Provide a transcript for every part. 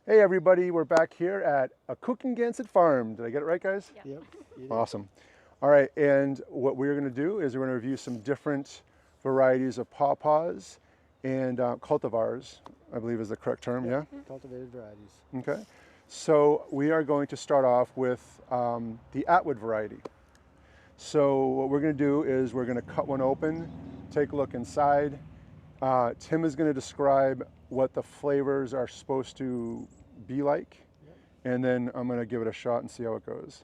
Hey everybody, we're back here at Ockoocangansett Farm. Did I get it right, guys? Yep. Yep. Awesome. All right, and what we're going to do is we're going to review some different varieties of PawPaws and cultivars, I believe is the correct term, yeah? Cultivated varieties. Okay. So we are going to start off with the Atwood variety. So what we're going to do is we're going to cut one open, take a look inside. Tim is going to describe what the flavors are supposed to be like, and then I'm going to give it a shot and see how it goes.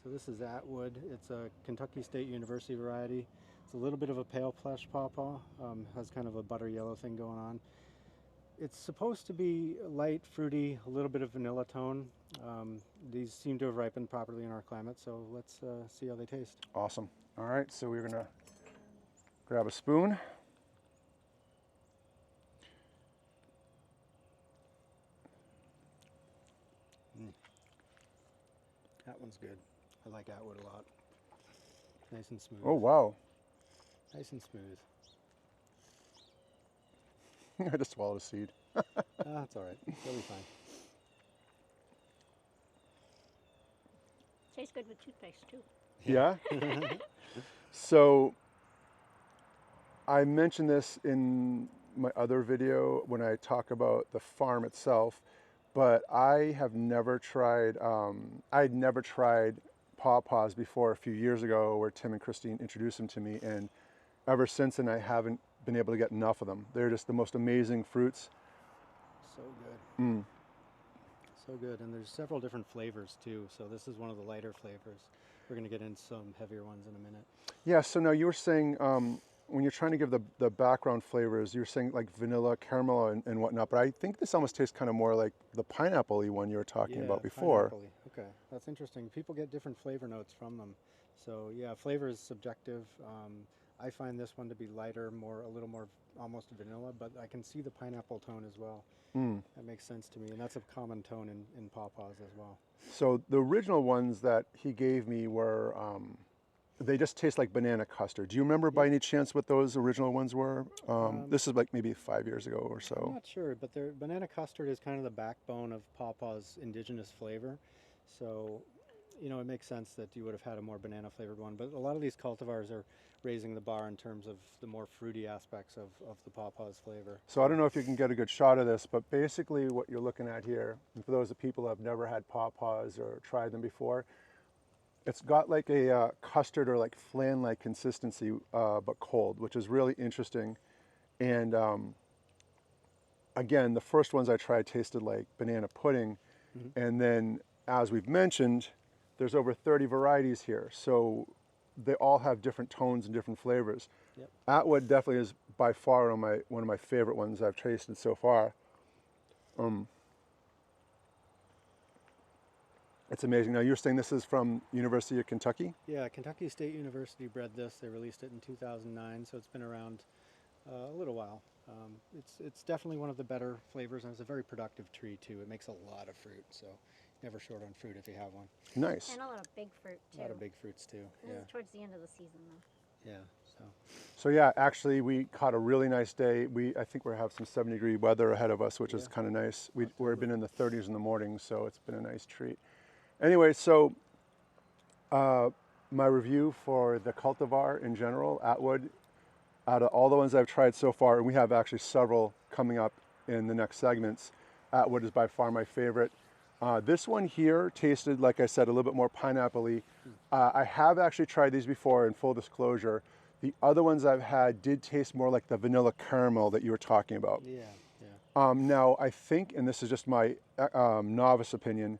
So this is Atwood. It's a Kentucky State University variety. It's a little bit of a pale flesh pawpaw. Has kind of a butter yellow thing going on. It's supposed to be light, fruity, a little bit of vanilla tone. These seem to have ripened properly in our climate, so let's see how they taste. Awesome. All right, so we're going to grab a spoon. That one's good. I like Atwood a lot. Nice and smooth. Oh, wow. Nice and smooth. I just swallowed a seed. That's all right. They'll be fine. Tastes good with toothpaste too. Yeah? So I mentioned this in my other video when I talk about the farm itself, but I have never tried, I'd never tried PawPaws before a few years ago where Tim and Christine introduced them to me, and ever since then I haven't been able to get enough of them. They're just the most amazing fruits. So good. So good. And there's several different flavors too. So this is one of the lighter flavors. We're going to get into some heavier ones in a minute. Yeah, so now you were saying when you're trying to give the background flavors, you're saying like vanilla, caramel, and whatnot, but I think this almost tastes kind of more like the pineapple-y one you were talking about before. Pineapple-y. Okay, that's interesting. People get different flavor notes from them. So yeah, flavor is subjective. I find this one to be lighter, a little more almost vanilla, but I can see the pineapple tone as well. That makes sense to me, and that's a common tone in PawPaws as well. So the original ones that he gave me were, they just taste like banana custard. Do you remember by any chance what those original ones were? This is like maybe 5 years ago or so. I'm not sure, but banana custard is kind of the backbone of PawPaw's indigenous flavor. So, you know, it makes sense that you would have had a more banana flavored one, but a lot of these cultivars are raising the bar in terms of the more fruity aspects of the PawPaw's flavor. So I don't know if you can get a good shot of this, but basically what you're looking at here, and for those of people who have never had PawPaws or tried them before, it's got like a custard or like flan-like consistency, but cold, which is really interesting. And again, the first ones I tried tasted like banana pudding. And then, as we've mentioned, there's over 30 varieties here. So they all have different tones and different flavors. Yep. Atwood definitely is by far one of my favorite ones I've tasted so far. It's amazing. Now you're saying this is from University of Kentucky? Yeah, Kentucky State University bred this. They released it in 2009, so it's been around a little while. It's definitely one of the better flavors, and it's a very productive tree too. It makes a lot of fruit, so never short on fruit if you have one. Nice. And a lot of big fruit too. A lot of big fruits too. This is towards the end of the season though. Yeah. So yeah, actually we caught a really nice day. I think we have some 70-degree weather ahead of us, which is kind of nice. We've been in the 30s in the morning, so it's been a nice treat. Anyway, so my review for the cultivar in general, Atwood, out of all the ones I've tried so far, and we have actually several coming up in the next segments, Atwood is by far my favorite. This one here tasted, like I said, a little bit more pineapple-y. I have actually tried these before, in full disclosure. The other ones I've had did taste more like the vanilla caramel that you were talking about. Yeah. Now, I think, and this is just my novice opinion,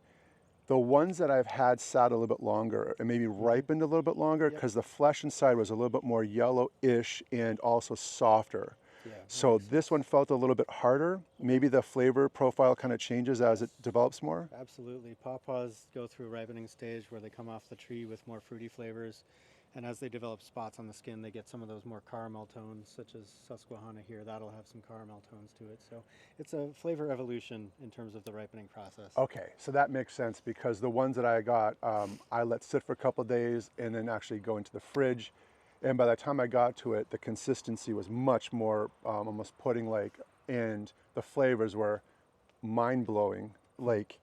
the ones that I've had sat a little bit longer and maybe ripened a little bit longer because the flesh inside was a little bit more yellowish and also softer. Yeah, so this one felt a little bit harder. Maybe the flavor profile kind of changes as it develops more. Absolutely. PawPaws go through a ripening stage where they come off the tree with more fruity flavors, And as they develop spots on the skin, they get some of those more caramel tones, such as Susquehanna here. That'll have some caramel tones to it. So it's a flavor evolution in terms of the ripening process. Okay, so that makes sense because the ones that I got, I let sit for a couple of days and then actually go into the fridge. And by the time I got to it, the consistency was much more almost pudding-like, and the flavors were mind-blowing. Like,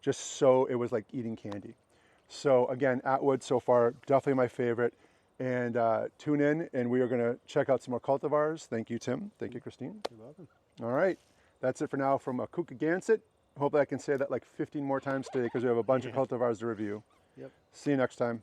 just so, it was like eating candy. So again, Atwood so far, definitely my favorite. And tune in, and we are going to check out some more cultivars. Thank you, Tim. Thank you, Christine. You're welcome. All right, that's it for now from Ockoocangansett. Hope I can say that like 15 more times today because we have a bunch of cultivars to review. Yep. See you next time.